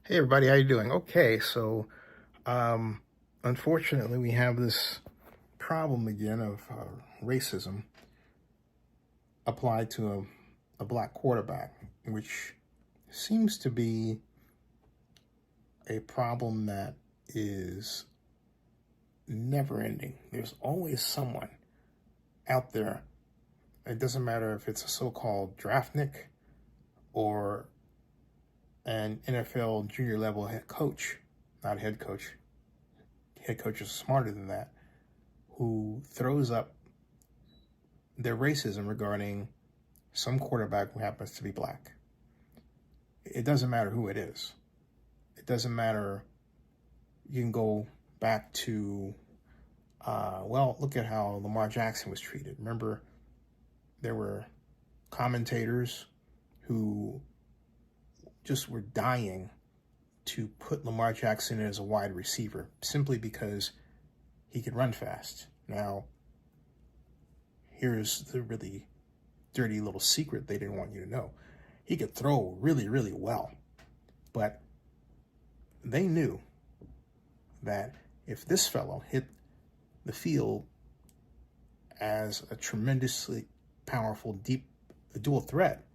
Hey everybody, how you doing? Okay, so um, unfortunately we have this problem again of racism applied to a black quarterback, which seems to be a problem that is never ending. There's always someone out there. It doesn't matter if it's a so-called draftnik or an NFL junior level head coach, not head coach. Head coaches are smarter than that, who throws up their racism regarding some quarterback who happens to be black. It doesn't matter who it is. It doesn't matter. You can go back to, look at how Lamar Jackson was treated. Remember, there were commentators who just were dying to put Lamar Jackson as a wide receiver simply because he could run fast. Now, here's the really dirty little secret they didn't want you to know. He could throw really, really well. But they knew that if this fellow hit the field as a tremendously powerful, deep dual threat,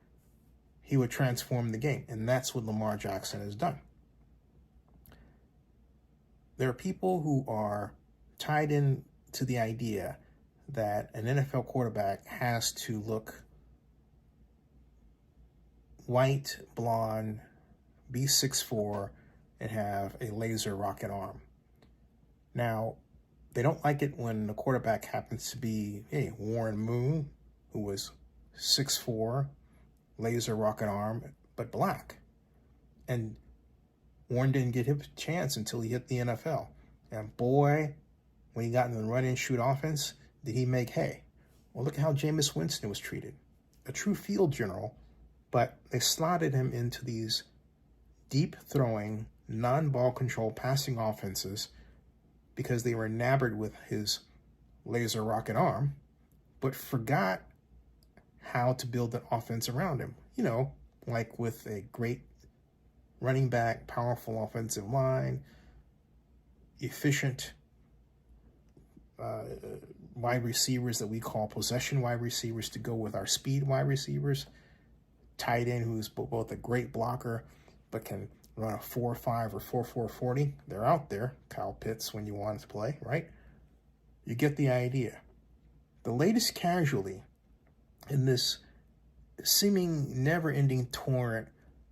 he would transform the game. And that's what Lamar Jackson has done. There are people who are tied in to the idea that an NFL quarterback has to look white, blonde, be 6'4", and have a laser rocket arm. Now, they don't like it when the quarterback happens to be Warren Moon, who was 6'4", laser rocket arm, but black. And Warren didn't get his chance until he hit the NFL. And boy, when he got in the run and shoot offense, did he make hay. Well, look at how Jameis Winston was treated. A true field general, but they slotted him into these deep throwing, non-ball control passing offenses because they were enamored with his laser rocket arm, but forgot how to build an offense around him. You know, like with a great running back, powerful offensive line, efficient wide receivers that we call possession wide receivers to go with our speed wide receivers, tight end who's both a great blocker but can run a 4.5 or 4.4 40. They're out there, Kyle Pitts, when you want to play, right? You get the idea. The latest casualty in this seeming never-ending torrent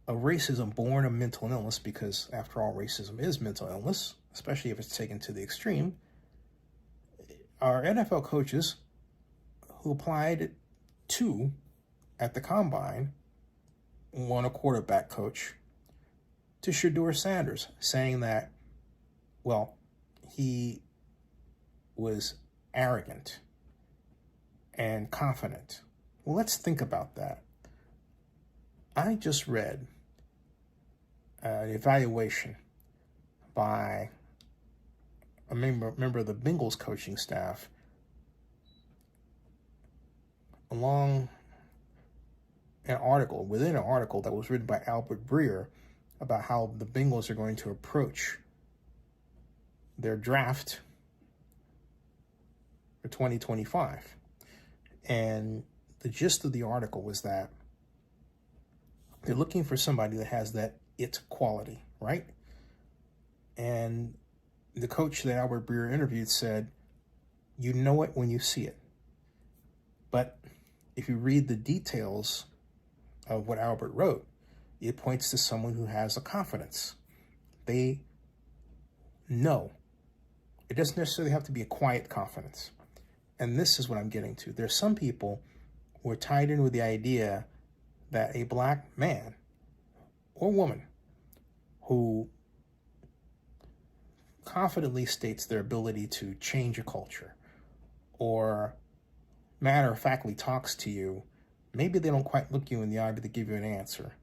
of racism born of mental illness, because after all, racism is mental illness, especially if it's taken to the extreme, are NFL coaches who applied it to, at the combine, one a quarterback coach, to Shadur Sanders, saying that, well, he was arrogant and confident. Well, let's think about that. I just read an evaluation by a member of the Bengals coaching staff within an article that was written by Albert Breer about how the Bengals are going to approach their draft for 2025. And the gist of the article was that they're looking for somebody that has that it quality, right? And the coach that Albert Breer interviewed said, you know it when you see it. But if you read the details of what Albert wrote, it points to someone who has a confidence. They know. It doesn't necessarily have to be a quiet confidence. And this is what I'm getting to. There's some people who are tied in with the idea that a black man or woman who confidently states their ability to change a culture or matter-of-factly talks to you, maybe they don't quite look you in the eye, but they give you an answer,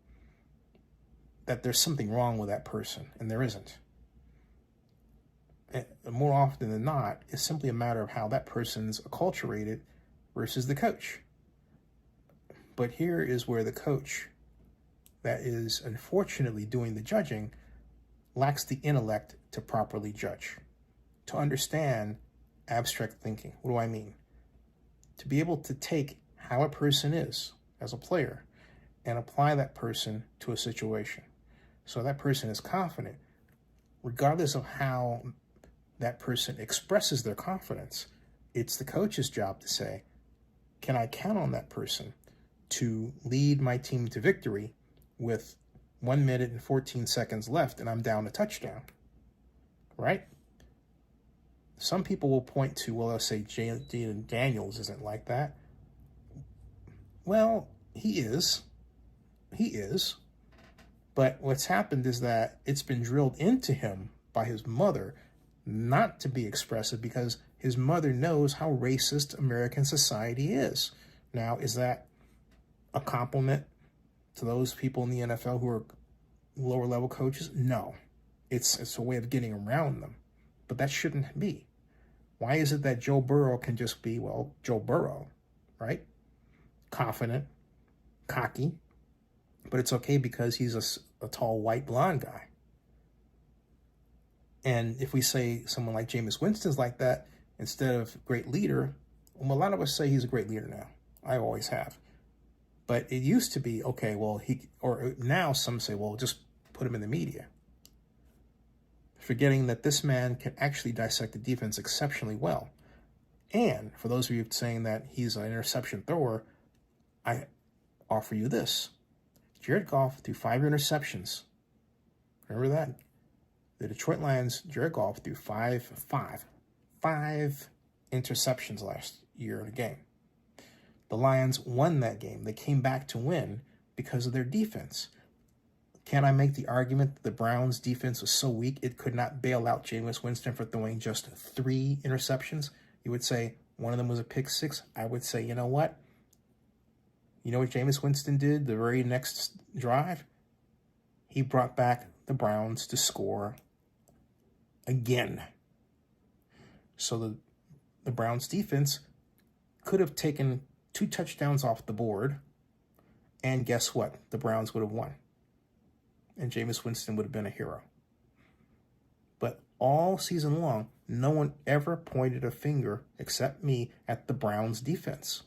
that there's something wrong with that person, and there isn't. And more often than not, it's simply a matter of how that person's acculturated versus the coach. But here is where the coach that is unfortunately doing the judging lacks the intellect to properly judge, to understand abstract thinking. What do I mean? To be able to take how a person is as a player and apply that person to a situation. So that person is confident, regardless of how that person expresses their confidence. It's the coach's job to say, can I count on that person to lead my team to victory with 1 minute and 14 seconds left and I'm down a touchdown, right? Some people will point to, well, they'll say Jaden Daniels isn't like that. Well, he is. He is. But what's happened is that it's been drilled into him by his mother not to be expressive because his mother knows how racist American society is. Now, is that a compliment to those people in the NFL who are lower level coaches? No. It's a way of getting around them. But that shouldn't be. Why is it that Joe Burrow can just be, well, Joe Burrow, right? Confident, cocky, but it's okay because he's a tall, white, blonde guy. And if we say someone like Jameis Winston's like that, instead of great leader, well, a lot of us say he's a great leader now. I always have. But it used to be, okay, well, or now some say, well, just put him in the media. Forgetting that this man can actually dissect the defense exceptionally well. And for those of you saying that he's an interception thrower, I offer you this. Jared Goff threw 5 interceptions. Remember that? The Detroit Lions, Jared Goff threw five interceptions last year in a game. The Lions won that game. They came back to win because of their defense. Can I make the argument that the Browns' defense was so weak it could not bail out Jameis Winston for throwing just 3 interceptions? You would say one of them was a pick 6. I would say, you know what? You know what Jameis Winston did the very next drive? He brought back the Browns to score again. So the Browns defense could have taken 2 touchdowns off the board, and guess what? The Browns would have won. And Jameis Winston would have been a hero. But all season long, no one ever pointed a finger, except me, at the Browns defense.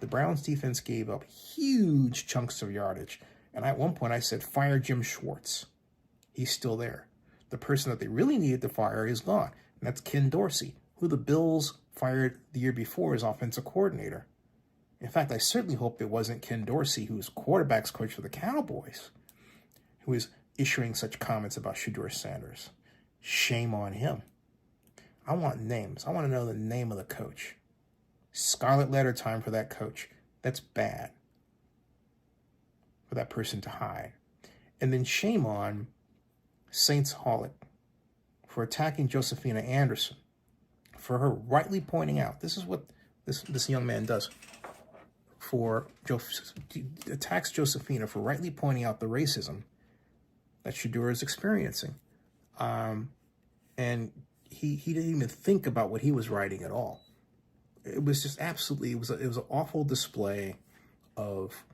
The Browns defense gave up huge chunks of yardage. And at one point I said, fire Jim Schwartz. He's still there. The person that they really needed to fire is gone. And that's Ken Dorsey, who the Bills fired the year before as offensive coordinator. In fact, I certainly hope it wasn't Ken Dorsey, who's quarterbacks coach for the Cowboys, who is issuing such comments about Shadur Sanders. Shame on him. I want names. I want to know the name of the coach. Scarlet letter time for that coach. That's bad for that person to hide. And then shame on Saints Holic for attacking Josephina Anderson, for her rightly pointing out, this is what this young man does, attacks Josephina for rightly pointing out the racism that Shedeur is experiencing. And he didn't even think about what he was writing at all. It was just absolutely, it was an awful display of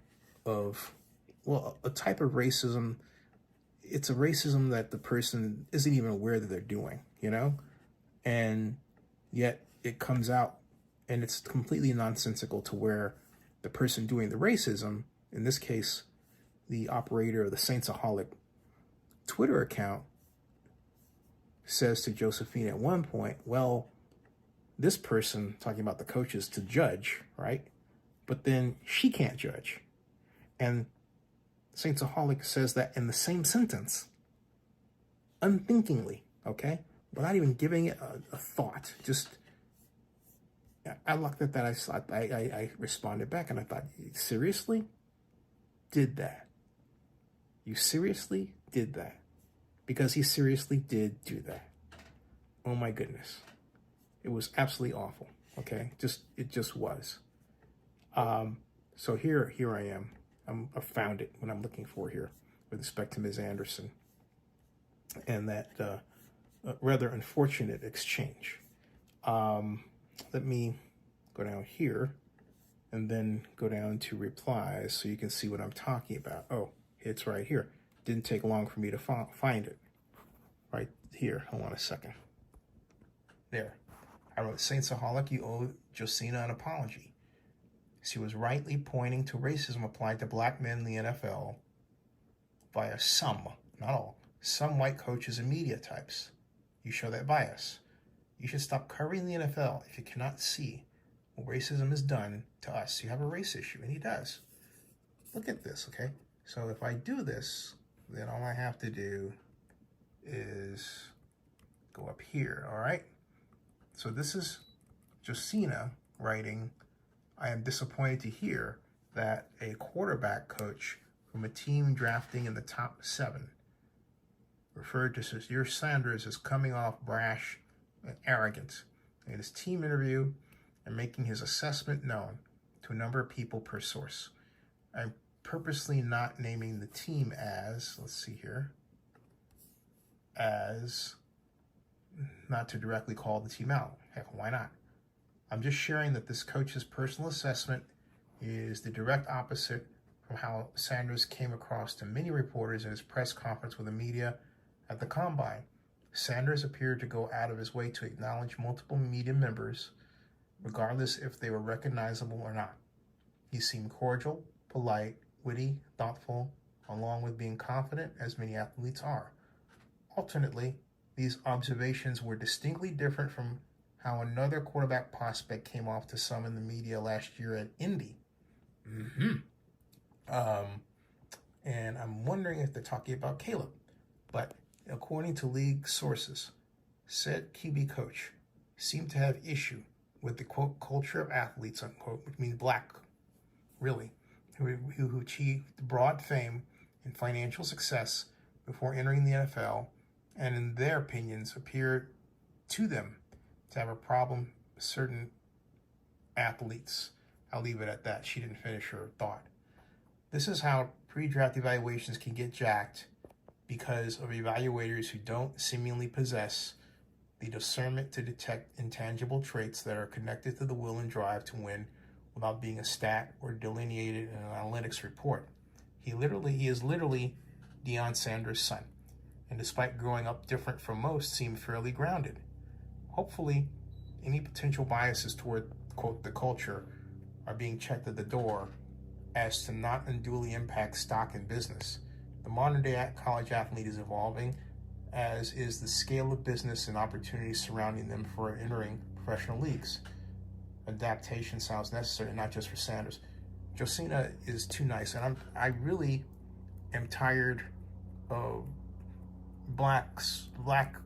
a type of racism. It's a racism that the person isn't even aware that they're doing, you know? And yet it comes out and it's completely nonsensical to where the person doing the racism, in this case, the operator of the Saintsaholic Twitter account, says to Josephine at one point, well, this person, talking about the coaches, to judge, right? But then she can't judge. And Saintsaholic says that in the same sentence, unthinkingly, okay? Without even giving it a thought. Just, I looked at that, I responded back and I thought, seriously? Did that? You seriously did that? Because he seriously did do that. Oh my goodness. It was absolutely awful, okay? It just was. So here I am. I found it when I'm looking for here with respect to Ms. Anderson and that rather unfortunate exchange. Let me go down here and then go down to replies so you can see what I'm talking about. Oh, it's right here. Didn't take long for me to find it. right here. Hold on a second. There. I wrote, Saintsaholic, you owe Josina an apology. She was rightly pointing to racism applied to black men in the NFL via some, not all, some white coaches and media types. You show that bias. You should stop covering the NFL if you cannot see what racism has done to us. You have a race issue, and he does. Look at this, okay? So if I do this, then all I have to do is go up here, all right? So this is Josina writing, I am disappointed to hear that a quarterback coach from a team drafting in the top 7 referred to Shadur Sanders as coming off brash and arrogant in his team interview and making his assessment known to a number of people per source. I'm purposely not naming the team as, let's see here, as not to directly call the team out. Heck, why not? I'm just sharing that this coach's personal assessment is the direct opposite from how Sanders came across to many reporters in his press conference with the media at the Combine. Sanders appeared to go out of his way to acknowledge multiple media members, regardless if they were recognizable or not. He seemed cordial, polite, witty, thoughtful, along with being confident, as many athletes are. Alternately, these observations were distinctly different from how another quarterback prospect came off to some in the media last year at Indy. And I'm wondering if they're talking about Caleb. But according to league sources, said QB coach seemed to have issue with the, quote, culture of athletes, unquote, which means black, really, who achieved broad fame and financial success before entering the NFL, and in their opinions appeared to them to have a problem with certain athletes. I'll leave it at that. She didn't finish her thought. This is how pre-draft evaluations can get jacked because of evaluators who don't seemingly possess the discernment to detect intangible traits that are connected to the will and drive to win without being a stat or delineated in an analytics report. He is literally Deion Sanders' son, and despite growing up different from most, seemed fairly grounded. Hopefully, any potential biases toward, quote, the culture are being checked at the door as to not unduly impact stock and business. The modern-day college athlete is evolving, as is the scale of business and opportunities surrounding them for entering professional leagues. Adaptation sounds necessary, not just for Sanders. Josina is too nice, and I really am tired of black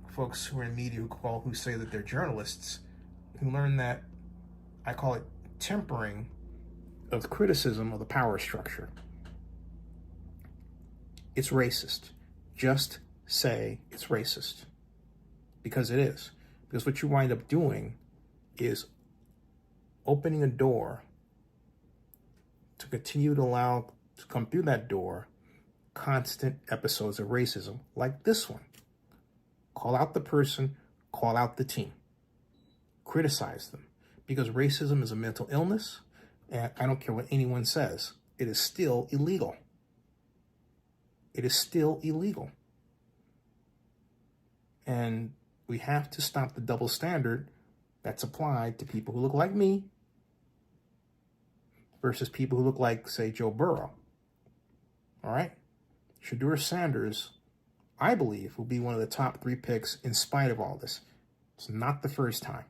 folks who are in media who say that they're journalists, who learn that, I call it tempering of criticism of the power structure. It's racist. Just say it's racist. Because it is. Because what you wind up doing is opening a door to continue to allow to come through that door constant episodes of racism like this one. Call out the person, call out the team. Criticize them. Because racism is a mental illness, and I don't care what anyone says, it is still illegal. It is still illegal. And we have to stop the double standard that's applied to people who look like me versus people who look like, say, Joe Burrow. All right? Shadur Sanders, I believe, will be one of the top 3 picks in spite of all this. It's not the first time.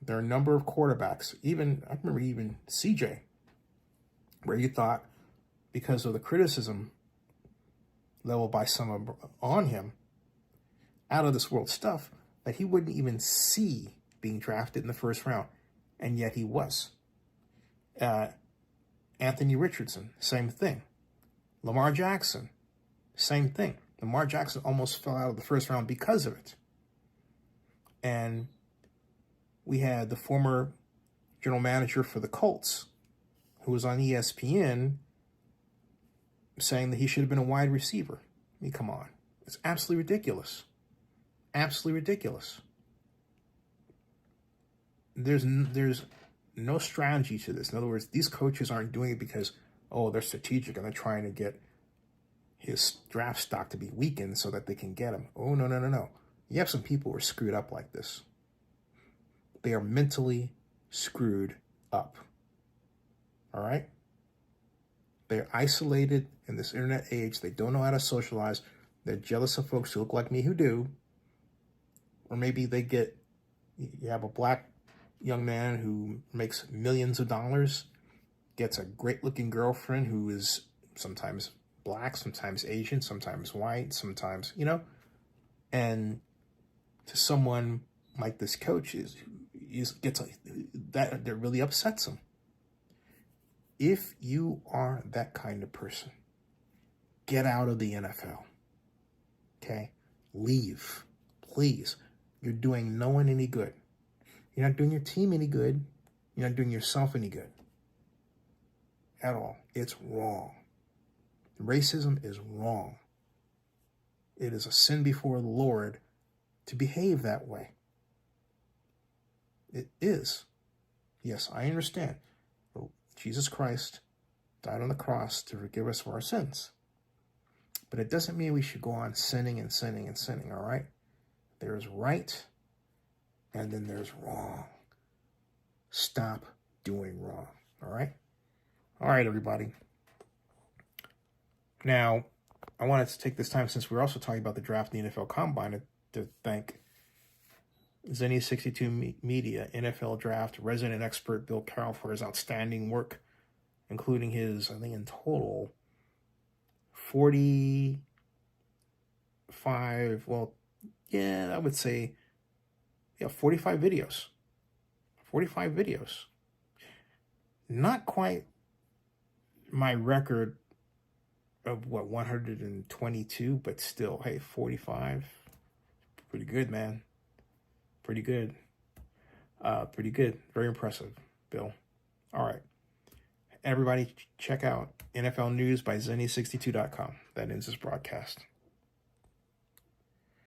There are a number of quarterbacks, I remember even CJ, where you thought because of the criticism level by some on him, out of this world stuff, that he wouldn't even see being drafted in the first round, and yet he was. Anthony Richardson, same thing. Lamar Jackson, same thing. Lamar Jackson almost fell out of the first round because of it. And we had the former general manager for the Colts, who was on ESPN, saying that he should have been a wide receiver. I mean, come on. It's absolutely ridiculous. Absolutely ridiculous. There's no strategy to this. In other words, these coaches aren't doing it because, they're strategic and they're trying to get his draft stock to be weakened so that they can get him. Oh, no, no, no, no. You have some people who are screwed up like this. They are mentally screwed up. All right? They're isolated in this internet age. They don't know how to socialize. They're jealous of folks who look like me who do. Or maybe you have a black young man who makes millions of dollars, gets a great looking girlfriend who is sometimes black, sometimes Asian, sometimes white, sometimes, and to someone like this coach that really upsets him. If you are that kind of person, get out of the NFL. Okay? Leave. Please. You're doing no one any good. You're not doing your team any good. You're not doing yourself any good. At all. It's wrong. Racism is wrong. It is a sin before the Lord to behave that way. It is. Yes, I understand. Jesus Christ died on the cross to forgive us for our sins. But it doesn't mean we should go on sinning and sinning and sinning, all right? There's right, and then there's wrong. Stop doing wrong, all right? All right, everybody. Now, I wanted to take this time, since we're also talking about the draft in the NFL Combine, to thank Zenny62 Media, NFL Draft resident expert Bill Carroll for his outstanding work, including his, I think in total, 45 videos. 45 videos. Not quite my record of 122, but still, hey, 45. Pretty good, man. Pretty good. Pretty good. Very impressive, Bill. All right. Everybody, check out NFL News by Zenny62.com. That ends this broadcast.